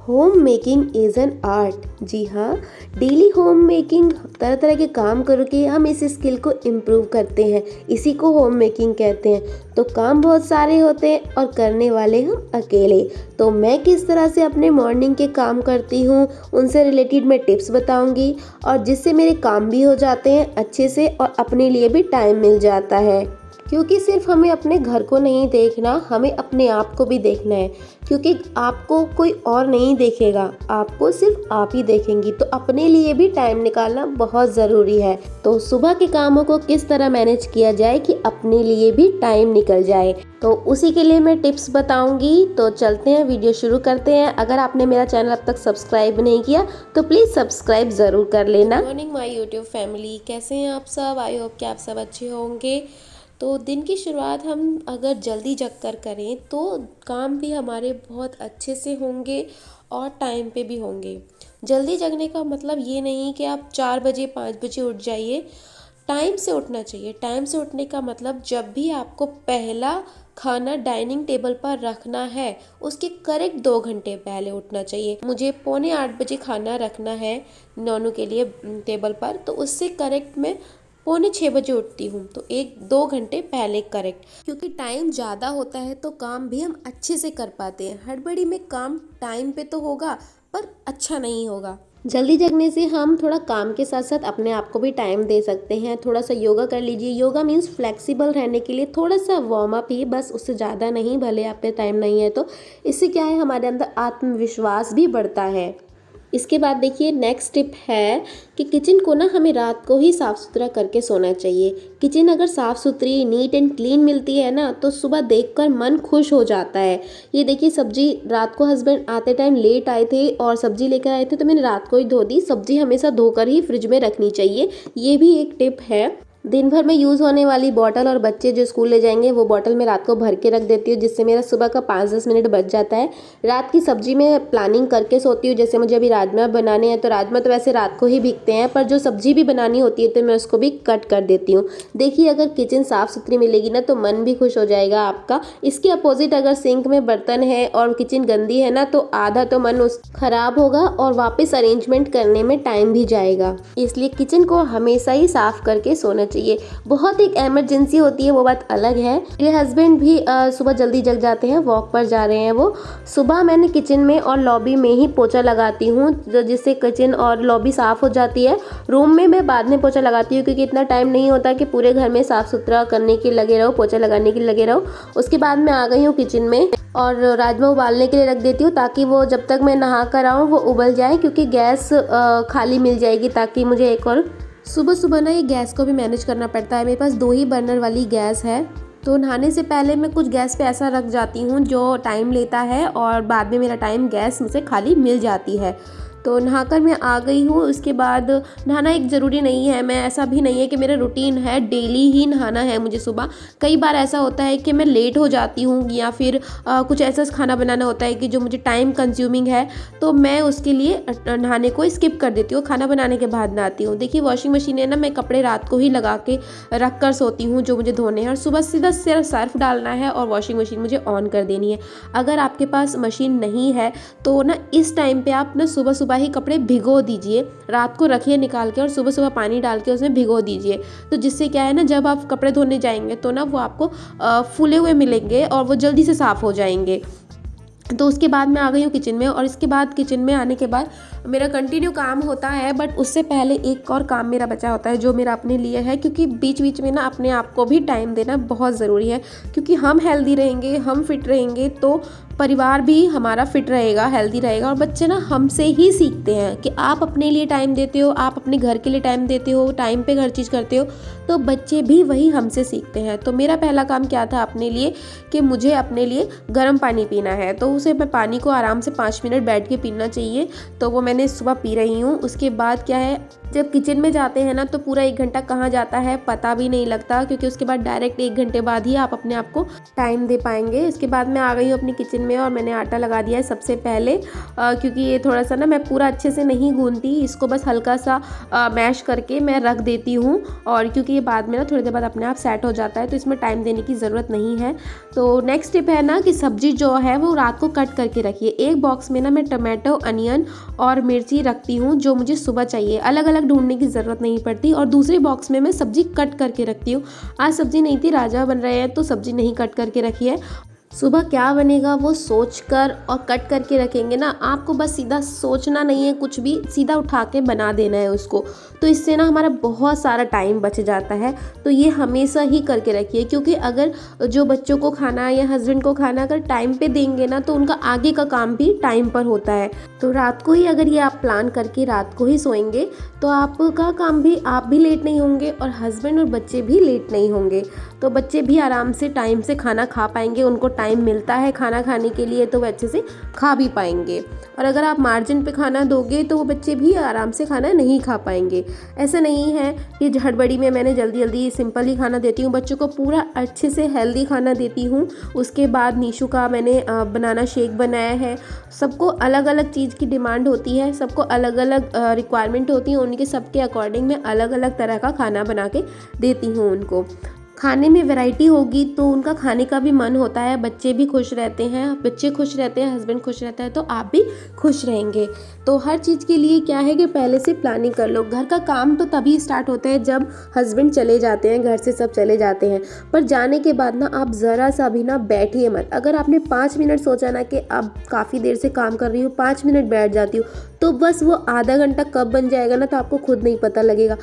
Home making is an art. जी हाँ, daily home making तरह तरह के काम करके हम इस स्किल को इम्प्रूव करते हैं। इसी को होम मेकिंग कहते हैं। तो काम बहुत सारे होते हैं और करने वाले हम अकेले। तो मैं किस तरह से अपने मॉर्निंग के काम करती हूँ, उनसे रिलेटेड मैं टिप्स बताऊँगी, और जिससे मेरे काम भी हो जाते हैं अच्छे से और अपने लिए भी टाइम मिल जाता है। क्योंकि सिर्फ हमें अपने घर को नहीं देखना, हमें अपने आप को भी देखना है। क्योंकि आपको कोई और नहीं देखेगा, आपको सिर्फ आप ही देखेंगी। तो अपने लिए भी टाइम निकालना बहुत ज़रूरी है। तो सुबह के कामों को किस तरह मैनेज किया जाए कि अपने लिए भी टाइम निकल जाए, तो उसी के लिए मैं टिप्स बताऊंगी। तो चलते हैं, वीडियो शुरू करते हैं। अगर आपने मेरा चैनल अब तक सब्सक्राइब नहीं किया तो प्लीज़ सब्सक्राइब ज़रूर कर लेना। मॉर्निंग माय यूट्यूब फैमिली, कैसे हैं आप सब? आई होप कि आप सब अच्छे होंगे। तो दिन की शुरुआत हम अगर जल्दी जग कर करें तो काम भी हमारे बहुत अच्छे से होंगे और टाइम पे भी होंगे। जल्दी जगने का मतलब ये नहीं कि आप 4 बजे 5 बजे उठ जाइए। टाइम से उठना चाहिए। टाइम से उठने का मतलब जब भी आपको पहला खाना डाइनिंग टेबल पर रखना है उसके करेक्ट 2 घंटे पहले उठना चाहिए। मुझे 7:45 बजे खाना रखना है नॉनू के लिए टेबल पर, तो उससे करेक्ट मैं 5:45 बजे उठती हूँ। तो 1-2 घंटे पहले करेक्ट, क्योंकि टाइम ज़्यादा होता है तो काम भी हम अच्छे से कर पाते हैं। हड़बड़ी में काम टाइम पे तो होगा पर अच्छा नहीं होगा। जल्दी जगने से हम थोड़ा काम के साथ साथ अपने आप को भी टाइम दे सकते हैं। थोड़ा सा योगा कर लीजिए। योगा मीन्स फ्लेक्सिबल रहने के लिए थोड़ा सा वार्म अप ही, बस उससे ज़्यादा नहीं, भले आप पे टाइम नहीं है तो। इससे क्या है, हमारे अंदर आत्मविश्वास भी बढ़ता है। इसके बाद देखिए, नेक्स्ट टिप है कि किचन को ना हमें रात को ही साफ़ सुथरा करके सोना चाहिए। किचन अगर साफ़ सुथरी नीट एंड क्लीन मिलती है ना तो सुबह देखकर मन खुश हो जाता है। ये देखिए, सब्जी रात को हस्बैंड आते टाइम लेट आए थे और सब्जी लेकर आए थे तो मैंने रात को ही धो दी। सब्जी हमेशा धोकर ही फ्रिज में रखनी चाहिए, ये भी एक टिप है। दिन भर में यूज़ होने वाली बॉटल और बच्चे जो स्कूल ले जाएंगे वो बॉटल में रात को भर के रख देती हूँ, जिससे मेरा सुबह का 5-10 मिनट बच जाता है। रात की सब्जी में प्लानिंग करके सोती हूँ। जैसे मुझे अभी राजमा बनाने हैं तो राजमा तो वैसे रात को ही भीगते हैं, पर जो सब्जी भी बनानी होती है तो मैं उसको भी कट कर देती हूँ। देखिए, अगर किचन साफ़ सुथरी मिलेगी ना तो मन भी खुश हो जाएगा आपका। इसके अपोजिट अगर सिंक में बर्तन है और किचन गंदी है ना तो आधा तो मन उस खराब होगा और वापस अरेंजमेंट करने में टाइम भी जाएगा। इसलिए किचन को हमेशा ही साफ़ करके सोना चाहिए। बहुत एक इमरजेंसी होती है वो बात अलग है। मेरे हस्बैंड भी सुबह जल्दी जग जाते हैं, वॉक पर जा रहे हैं वो। सुबह मैंने किचन में और लॉबी में ही पोछा लगाती हूँ, जिससे किचन और लॉबी साफ़ हो जाती है। रूम में मैं बाद में पोछा लगाती हूँ क्योंकि इतना टाइम नहीं होता कि पूरे घर में साफ़ सुथरा करने के लगे रहो, पोछा लगाने के लगे रहो। उसके बाद मैं आ गई हूँ किचन में और राजमा उबालने के लिए रख देती हूँ, ताकि वो जब तक मैं नहा कर आऊँ वो उबल जाए, क्योंकि गैस खाली मिल जाएगी। ताकि मुझे एक और सुबह सुबह ना ये गैस को भी मैनेज करना पड़ता है। मेरे पास 2 ही बर्नर वाली गैस है, तो नहाने से पहले मैं कुछ गैस पे ऐसा रख जाती हूँ जो टाइम लेता है और बाद में मेरा टाइम गैस में से खाली मिल जाती है। तो नहाकर मैं आ गई हूँ। उसके बाद नहाना एक ज़रूरी नहीं है, मैं ऐसा भी नहीं है कि मेरा रूटीन है डेली ही नहाना है मुझे सुबह। कई बार ऐसा होता है कि मैं लेट हो जाती हूँ या फिर कुछ ऐसा खाना बनाना होता है कि जो मुझे टाइम कंज्यूमिंग है, तो मैं उसके लिए नहाने को स्किप कर देती हूँ, खाना बनाने के बाद नहाती हूँ। देखिए, वॉशिंग मशीन है ना, मैं कपड़े रात को ही लगा के रख कर सोती हूँ जो मुझे धोने हैं, और सुबह सीधा सिर्फ सर्फ डालना है और वॉशिंग मशीन मुझे ऑन कर देनी है। अगर आपके पास मशीन नहीं है तो ना इस टाइम पे आप ना सुबह सुबह ही कपड़े भिगो दीजिए। रात को रखिए निकाल के और सुबह सुबह पानी डाल के उसमें भिगो दीजिए। तो जिससे क्या है ना, जब आप कपड़े धोने जाएंगे तो ना वो आपको फूले हुए मिलेंगे और वो जल्दी से साफ़ हो जाएंगे। तो उसके बाद मैं आ गई हूँ किचन में, और इसके बाद किचन में आने के बाद मेरा कंटिन्यू काम होता है। बट उससे पहले एक और काम मेरा बचा होता है जो मेरा अपने लिए है, क्योंकि बीच बीच में ना अपने आप को भी टाइम देना बहुत ज़रूरी है। क्योंकि हम हेल्दी रहेंगे, हम फिट रहेंगे तो परिवार भी हमारा फिट रहेगा, हेल्दी रहेगा। और बच्चे ना हमसे ही सीखते हैं कि आप अपने लिए टाइम देते हो, आप अपने घर के लिए टाइम देते हो, टाइम पे हर चीज़ करते हो, तो बच्चे भी वही हमसे सीखते हैं। तो मेरा पहला काम क्या था अपने लिए, कि मुझे अपने लिए गर्म पानी पीना है। तो उसे मैं पानी को आराम से 5 मिनट बैठ के पीना चाहिए, तो वो मैंने सुबह पी रही हूँ। उसके बाद क्या है, जब किचन में जाते हैं ना तो पूरा 1 घंटा कहाँ जाता है पता भी नहीं लगता, क्योंकि उसके बाद डायरेक्ट 1 घंटे बाद ही आप अपने आप को टाइम दे पाएंगे। इसके बाद मैं आ गई हूँ अपनी किचन में और मैंने आटा लगा दिया है सबसे पहले, क्योंकि ये थोड़ा सा ना मैं पूरा अच्छे से नहीं गूंथती, इसको बस हल्का सा मैश करके मैं रख देती हूँ। और क्योंकि ये बाद में ना थोड़ी देर बाद अपने आप सेट हो जाता है, तो इसमें टाइम देने की ज़रूरत नहीं है। तो नेक्स्ट टिप है ना कि सब्जी जो है वो रात को कट करके रखिए। एक बॉक्स में ना मैं टमाटो, अनियन और मिर्ची रखती हूँ जो मुझे सुबह चाहिए, अलग अलग ढूंढने की ज़रूरत नहीं पड़ती। और दूसरे बॉक्स में मैं सब्जी कट करके रखती हूँ। आज सब्जी नहीं थी, राजमा बन रहे हैं, तो सब्जी नहीं कट करके रखी है। सुबह क्या बनेगा वो सोचकर और कट करके रखेंगे ना, आपको बस सीधा सोचना नहीं है, कुछ भी सीधा उठा के बना देना है उसको। तो इससे ना हमारा बहुत सारा टाइम बच जाता है। तो ये हमेशा ही करके रखिए, क्योंकि अगर जो बच्चों को खाना है या हस्बैंड को खाना अगर टाइम पे देंगे ना, तो उनका आगे का काम भी टाइम पर होता है। तो रात को ही अगर ये आप प्लान करके रात को ही सोएंगे, तो आपका काम भी, आप भी लेट नहीं होंगे और हस्बैंड और बच्चे भी लेट नहीं होंगे। तो बच्चे भी आराम से टाइम से खाना खा पाएंगे, उनको टाइम मिलता है खाना खाने के लिए, तो वो अच्छे से खा भी पाएंगे। और अगर आप मार्जिन पे खाना दोगे तो वो बच्चे भी आराम से खाना नहीं खा पाएंगे। ऐसा नहीं है कि हड़बड़ी में मैंने जल्दी जल्दी सिंपल ही खाना देती हूँ, बच्चों को पूरा अच्छे से हेल्दी खाना देती हूँ। उसके बाद नीशू का मैंने बनाना शेक बनाया है। सबको अलग अलग चीज़ की डिमांड होती है, सबको अलग अलग रिक्वायरमेंट होती है, उनके सबके अकॉर्डिंग मैं अलग अलग तरह का खाना बना के देती हूँ उनको। खाने में वैरायटी होगी तो उनका खाने का भी मन होता है, बच्चे भी खुश रहते हैं, बच्चे खुश रहते हैं, हस्बैंड खुश रहता है, तो आप भी खुश रहेंगे। तो हर चीज़ के लिए क्या है कि पहले से प्लानिंग कर लो। घर का काम तो तभी स्टार्ट होता है जब हस्बैंड चले जाते हैं, घर से सब चले जाते हैं। पर जाने के बाद ना आप ज़रा सा भी ना बैठिए मत। अगर आपने 5 मिनट सोचा ना कि अब काफ़ी देर से काम कर रही हूँ, 5 मिनट बैठ जाती हूँ, तो बस वो आधा घंटा कब बन जाएगा ना, तो आपको खुद नहीं पता लगेगा।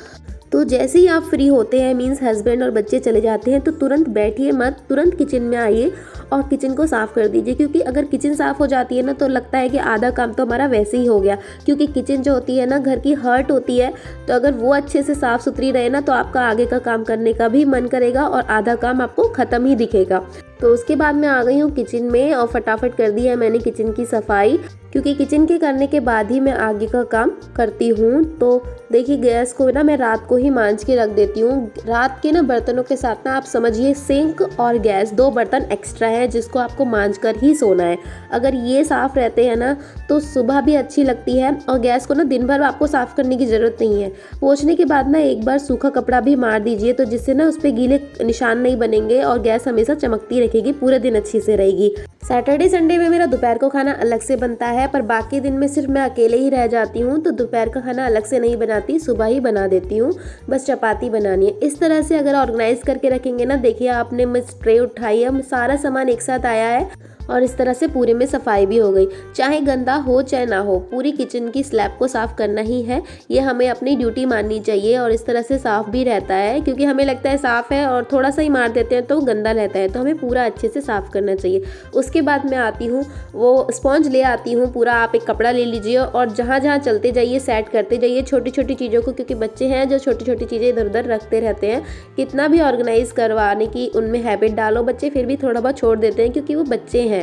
तो जैसे ही आप फ्री होते हैं, मीन्स हस्बैंड और बच्चे चले जाते हैं, तो तुरंत बैठिए मत, तुरंत किचन में आइए और किचन को साफ़ कर दीजिए। क्योंकि अगर किचन साफ़ हो जाती है ना, तो लगता है कि आधा काम तो हमारा वैसे ही हो गया। क्योंकि किचन जो होती है ना, घर की हर्ट होती है, तो अगर वो अच्छे से साफ़ सुथरी रहे ना, तो आपका आगे का काम करने का भी मन करेगा और आधा काम आपको ख़त्म ही दिखेगा। तो उसके बाद मैं आ गई हूँ किचन में और फटाफट कर दी है मैंने किचन की सफाई, क्योंकि किचन के करने के बाद ही मैं आगे का काम करती हूँ। तो देखिए गैस को ना मैं रात को ही मांज के रख देती हूँ। रात के ना बर्तनों के साथ ना आप समझिए सिंक और गैस 2 बर्तन एक्स्ट्रा है, जिसको आपको मांज कर ही सोना है। अगर ये साफ़ रहते हैं ना, तो सुबह भी अच्छी लगती है और गैस को ना दिन भर आपको साफ़ करने की ज़रूरत नहीं है। पोंछने के बाद ना एक बार सूखा कपड़ा भी मार दीजिए, तो जिससे ना उस पर गीले निशान नहीं बनेंगे और गैस हमेशा चमकती रहेगी, पूरे दिन अच्छी से रहेगी। सैटरडे संडे में मेरा दोपहर को खाना अलग से बनता है, पर बाकी दिन में सिर्फ मैं अकेले ही रह जाती हूँ, तो दोपहर का खाना अलग से नहीं बनाती, सुबह ही बना देती हूँ। बस चपाती बनानी है। इस तरह से अगर ऑर्गेनाइज करके रखेंगे ना, देखिए आपने मिस ट्रे उठाई है, सारा सामान एक साथ आया है और इस तरह से पूरे में सफाई भी हो गई। चाहे गंदा हो चाहे ना हो, पूरी किचन की स्लैब को साफ़ करना ही है, ये हमें अपनी ड्यूटी माननी चाहिए। और इस तरह से साफ़ भी रहता है, क्योंकि हमें लगता है साफ़ है और थोड़ा सा ही मार देते हैं तो गंदा रहता है, तो हमें पूरा अच्छे से साफ़ करना चाहिए। उसके बाद मैं आती हूँ, वो स्पॉन्ज ले आती हूँ पूरा। आप एक कपड़ा ले लीजिए और जहाँ जहाँ चलते जाइए, सेट करते जाइए छोटी छोटी चीज़ों को, क्योंकि बच्चे हैं जो छोटी छोटी चीज़ें इधर उधर रखते रहते हैं। कितना भी ऑर्गेनाइज करवाने की उनमें हैबिट डालो, बच्चे फिर भी थोड़ा बहुत छोड़ देते हैं, क्योंकि वो बच्चे हैं।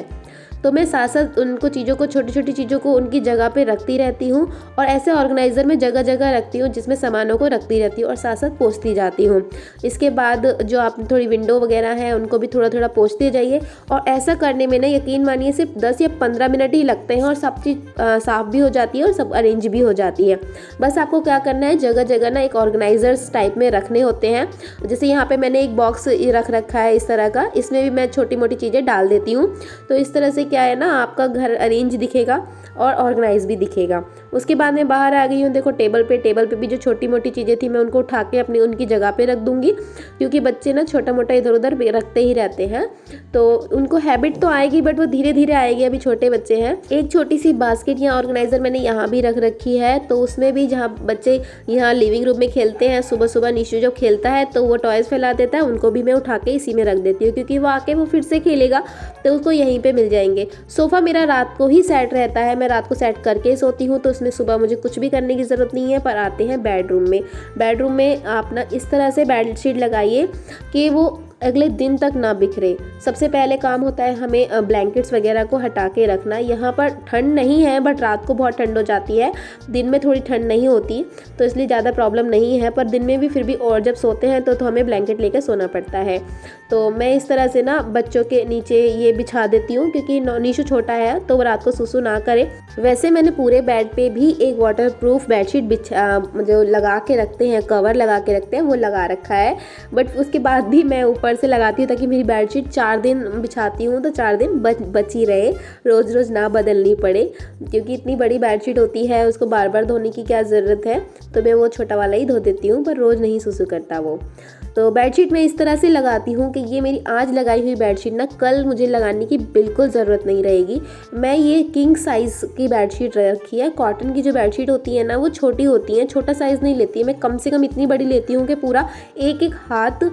तो मैं साथ साथ उनको चीज़ों को, छोटी छोटी चीज़ों को उनकी जगह पे रखती रहती हूँ और ऐसे ऑर्गेनाइज़र में जगह जगह रखती हूँ, जिसमें सामानों को रखती रहती हूँ और साथ साथ पोंछती जाती हूँ। इसके बाद जो आप थोड़ी विंडो वगैरह है उनको भी थोड़ा थोड़ा पोंछते जाइए। और ऐसा करने में ना यकीन मानिए सिर्फ 10 या 15 मिनट ही लगते हैं और सब चीज़ साफ़ भी हो जाती है और सब अरेंज भी हो जाती है। बस आपको क्या करना है, जगह जगह ना एक ऑर्गेनाइजर्स टाइप में रखने होते हैं। जैसे यहाँ पे मैंने एक बॉक्स रख रखा है इस तरह का, इसमें भी मैं छोटी मोटी चीज़ें डाल देती हूँ। तो इस तरह से क्या है ना, आपका घर अरेंज दिखेगा और ऑर्गेनाइज भी दिखेगा। उसके बाद मैं बाहर आ गई हूँ, देखो टेबल पे भी जो छोटी मोटी चीज़ें थी मैं उनको उठा के अपनी उनकी जगह पे रख दूंगी, क्योंकि बच्चे ना छोटा मोटा इधर उधर रखते ही रहते हैं, तो उनको हैबिट तो आएगी, बट वो धीरे धीरे आएगी, अभी छोटे बच्चे हैं। एक छोटी सी बास्केट या ऑर्गेनाइजर मैंने यहाँ भी रख रखी है, तो उसमें भी जहाँ बच्चे यहाँ लिविंग रूम में खेलते हैं, सुबह सुबह निशु जब खेलता है तो वो टॉयज़ फैला देता है, उनको भी मैं उठा के इसी में रख देती हूँ, क्योंकि वो आके वो फिर से खेलेगा तो उसको यहीं पे मिल जाएंगे। सोफ़ा मेरा रात को ही सेट रहता है, मैं रात को सेट करके सोती हूँ, तो उसमें सुबह मुझे कुछ भी करने की ज़रूरत नहीं है। पर आते हैं बेडरूम में। बेडरूम में आप ना इस तरह से बेडशीट लगाइए कि वो अगले दिन तक ना बिखरे। सबसे पहले काम होता है हमें ब्लैंकेट्स वगैरह को हटा के रखना। यहाँ पर ठंड नहीं है बट रात को बहुत ठंड हो जाती है, दिन में थोड़ी ठंड नहीं होती तो इसलिए ज़्यादा प्रॉब्लम नहीं है, पर दिन में भी फिर भी और जब सोते हैं तो हमें ब्लैंकेट लेकर सोना पड़ता है। तो मैं इस तरह से ना बच्चों के नीचे ये बिछा देती हूँ क्योंकि नीशू छोटा है तो वो रात को सुसु ना करे। वैसे मैंने पूरे बेड पे भी एक वाटरप्रूफ बेडशीट जो लगा के रखते हैं, कवर लगा के रखते हैं, वो लगा रखा है। बट उसके बाद भी मैं ऊपर से लगाती हूँ ताकि मेरी बेडशीट 4 दिन बिछाती हूँ तो 4 दिन बची रहे, रोज़ रोज़ ना बदलनी पड़े, क्योंकि इतनी बड़ी बेडशीट होती है उसको बार बार धोने की क्या ज़रूरत है। तो मैं वो छोटा वाला ही धो देती हूँ, पर रोज़ नहीं सुसु करता वो। तो बेडशीट मैं इस तरह से लगाती हूँ कि ये मेरी आज लगाई हुई बेडशीट ना कल मुझे लगाने की बिल्कुल ज़रूरत नहीं रहेगी। मैं ये किंग साइज़ की बेडशीट रखी है। कॉटन की जो बेडशीट होती है ना वो छोटी होती है, छोटा साइज़ नहीं लेती है मैं, कम से कम इतनी बड़ी लेती हूँ कि पूरा एक एक हाथ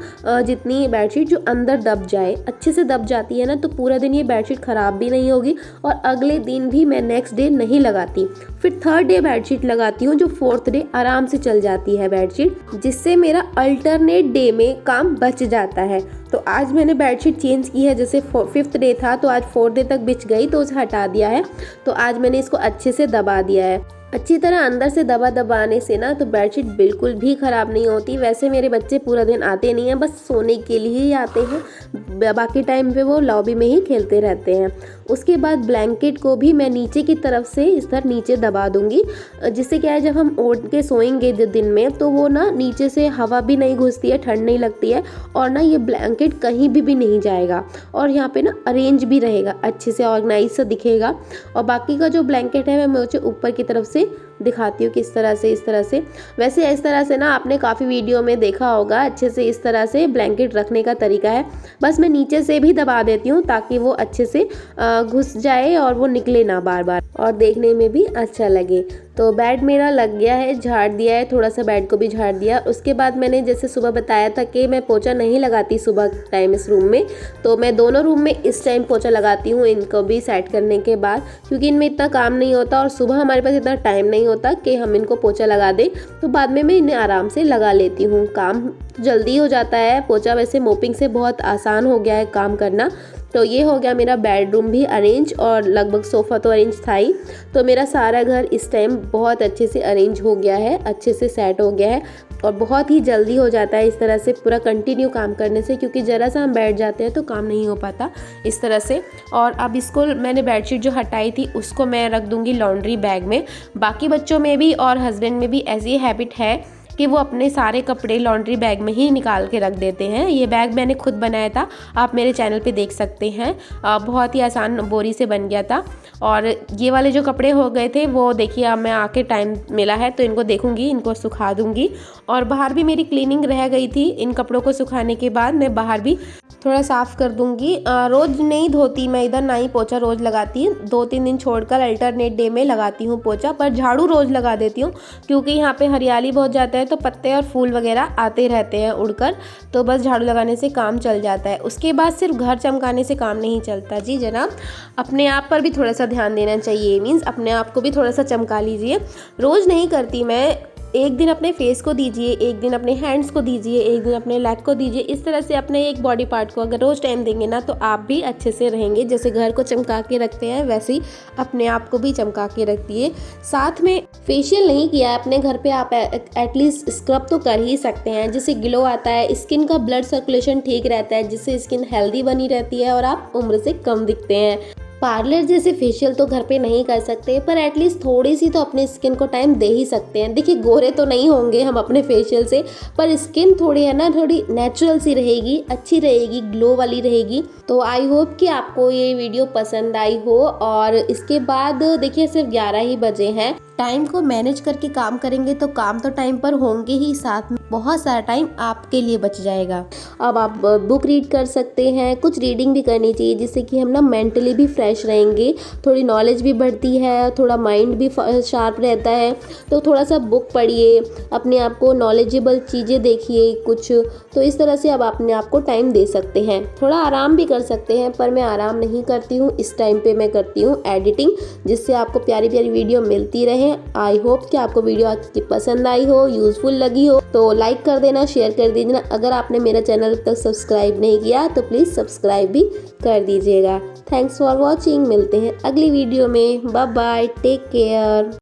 जितनी बेडशीट जो अंदर दब जाए, अच्छे से दब जाती है ना तो पूरा दिन ये बेडशीट ख़राब भी नहीं होगी और अगले दिन भी मैं नेक्स्ट डे नहीं लगाती। फिर थर्ड डे बेडशीट लगाती हूँ जो फोर्थ डे आराम से चल जाती है बेडशीट, जिससे मेरा अल्टरनेट डे में काम बच जाता है। तो आज मैंने बेडशीट चेंज की है, जैसे 5th डे था तो आज 4th डे तक बिछ गई तो उसे हटा दिया है। तो आज मैंने इसको अच्छे से दबा दिया है। अच्छी तरह अंदर से दबाने से ना तो बेडशीट बिल्कुल भी ख़राब नहीं होती। वैसे मेरे बच्चे पूरा दिन आते नहीं हैं, बस सोने के लिए ही आते हैं, बाकी टाइम पे वो लॉबी में ही खेलते रहते हैं। उसके बाद ब्लैंकेट को भी मैं नीचे की तरफ से इस तरह नीचे दबा दूंगी, जिससे क्या है जब हम ओढ़ के सोएंगे दिन में तो वो ना नीचे से हवा भी नहीं घुसती है, ठंड नहीं लगती है और ना ये ब्लैंकेट कहीं भी नहीं जाएगा और यहाँ पे ना अरेंज भी रहेगा, अच्छे से ऑर्गेनाइज सा दिखेगा। और बाकी का जो ब्लैंकेट है मैं उसे ऊपर की तरफ से दिखाती हूँ किस तरह से, इस तरह से। वैसे इस तरह से ना आपने काफ़ी वीडियो में देखा होगा, अच्छे से इस तरह से ब्लैंकेट रखने का तरीका है। बस मैं नीचे से भी दबा देती हूँ ताकि वो अच्छे से घुस जाए और वो निकले ना बार बार और देखने में भी अच्छा लगे। तो बेड मेरा लग गया है, झाड़ दिया है, थोड़ा सा बेड को भी झाड़ दिया। उसके बाद मैंने जैसे सुबह बताया था कि मैं पोछा नहीं लगाती सुबह टाइम इस रूम में, तो मैं दोनों रूम में इस टाइम पोछा लगाती हूँ इनको भी सेट करने के बाद, क्योंकि इनमें इतना काम नहीं होता और सुबह हमारे पास इतना टाइम नहीं होता कि हम इनको पोछा लगा दें। तो बाद में मैं इन्हें आराम से लगा लेती हूँ, काम जल्दी हो जाता है। पोछा वैसे मोपिंग से बहुत आसान हो गया है काम करना। तो ये हो गया मेरा बेडरूम भी अरेंज और लगभग सोफ़ा तो अरेंज था ही। तो मेरा सारा घर इस टाइम बहुत अच्छे से अरेंज हो गया है, अच्छे से सेट हो गया है और बहुत ही जल्दी हो जाता है इस तरह से पूरा कंटिन्यू काम करने से, क्योंकि ज़रा सा हम बैठ जाते हैं तो काम नहीं हो पाता इस तरह से। और अब इसको मैंने बेडशीट जो हटाई थी उसको मैं रख दूँगी लॉन्ड्री बैग में। बाकी बच्चों में भी और हस्बैंड में भी ऐसी हैबिट है कि वो अपने सारे कपड़े लॉन्ड्री बैग में ही निकाल के रख देते हैं। ये बैग मैंने खुद बनाया था, आप मेरे चैनल पे देख सकते हैं, बहुत ही आसान बोरी से बन गया था। और ये वाले जो कपड़े हो गए थे वो देखिए अब मैं आके टाइम मिला है तो इनको देखूंगी, इनको सुखा दूंगी। और बाहर भी मेरी क्लीनिंग रह गई थी, इन कपड़ों को सुखाने के बाद मैं बाहर भी थोड़ा साफ़ कर दूंगी। रोज़ नहीं धोती मैं इधर, ना ही पोछा रोज़ लगाती, 2-3 दिन छोड़कर अल्टरनेट डे में लगाती हूँ पोछा। पर झाड़ू रोज़ लगा देती हूँ क्योंकि यहाँ पे हरियाली बहुत ज़्यादा है तो पत्ते और फूल वगैरह आते रहते हैं उड़कर, तो बस झाड़ू लगाने से काम चल जाता है। उसके बाद सिर्फ घर चमकाने से काम नहीं चलता जी जनाब, अपने आप पर भी थोड़ा सा ध्यान देना चाहिए। मीन्स अपने आप को भी थोड़ा सा चमका लीजिए। रोज़ नहीं करती मैं, एक दिन अपने फेस को दीजिए, एक दिन अपने हैंड्स को दीजिए, एक दिन अपने लेग को दीजिए। इस तरह से अपने एक बॉडी पार्ट को अगर रोज़ टाइम देंगे ना तो आप भी अच्छे से रहेंगे। जैसे घर को चमका के रखते हैं वैसे ही अपने आप को भी चमका के रखिए। साथ में फेशियल नहीं किया अपने घर पे आप एटलीस्ट स्क्रब तो कर ही सकते हैं, जिससे ग्लो आता है, स्किन का ब्लड सर्कुलेशन ठीक रहता है, जिससे स्किन हेल्दी बनी रहती है और आप उम्र से कम दिखते हैं। पार्लर जैसे फेशियल तो घर पे नहीं कर सकते, पर एटलीस्ट थोड़ी सी तो अपने स्किन को टाइम दे ही सकते हैं। देखिए गोरे तो नहीं होंगे हम अपने फेशियल से, पर स्किन थोड़ी है ना, थोड़ी नेचुरल सी रहेगी, अच्छी रहेगी, ग्लो वाली रहेगी। तो आई होप कि आपको ये वीडियो पसंद आई हो। और इसके बाद देखिए सिर्फ 11 ही बजे हैं, टाइम को मैनेज करके काम करेंगे तो काम तो टाइम पर होंगे ही, साथ में बहुत सारा टाइम आपके लिए बच जाएगा। अब आप बुक रीड कर सकते हैं, कुछ रीडिंग भी करनी चाहिए जिससे कि हम ना मेंटली भी फ्रेश रहेंगे, थोड़ी नॉलेज भी बढ़ती है, थोड़ा माइंड भी शार्प रहता है। तो थोड़ा सा बुक पढ़िए, अपने आप को नॉलेजेबल चीज़ें देखिए कुछ, तो इस तरह से अब अपने आप को टाइम दे सकते हैं। थोड़ा आराम भी कर सकते हैं, पर मैं आराम नहीं करती हूँ, इस टाइम पे मैं करती हूँ एडिटिंग, जिससे आपको प्यारी प्यारी वीडियो मिलती रहे। आई होप कि आपको वीडियो आपकी पसंद आई हो, यूज़फुल लगी हो। तो लाइक कर देना, शेयर कर दीजिए। अगर आपने मेरा चैनल अब तक सब्सक्राइब नहीं किया तो प्लीज़ सब्सक्राइब भी कर दीजिएगा। Thanks for watching. मिलते हैं अगली वीडियो में। Bye bye, take care.